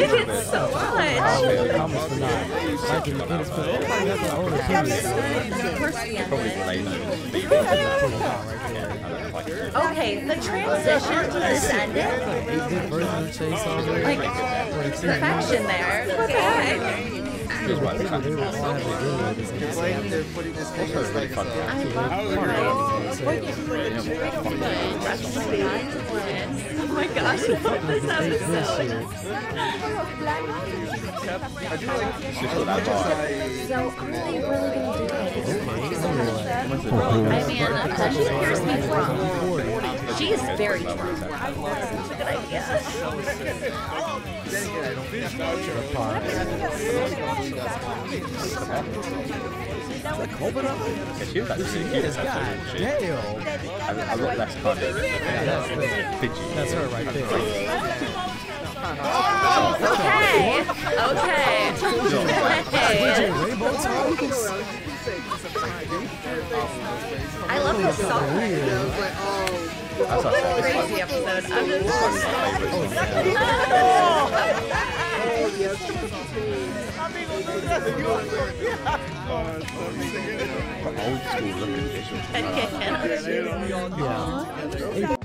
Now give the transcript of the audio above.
like it so much. Okay, the transition to this ending, like perfection there. Okay. Feels right. It's really fun. I oh my gosh, I love this episode. So, are they really going to do that? I mean, she hears me wrong. She is very drunk. It's a good idea. She was actually cute as hell. A lot less funny. That's her right there. Okay. I love the song. That's Crazy episode. I'm just old school looking visual. Yeah.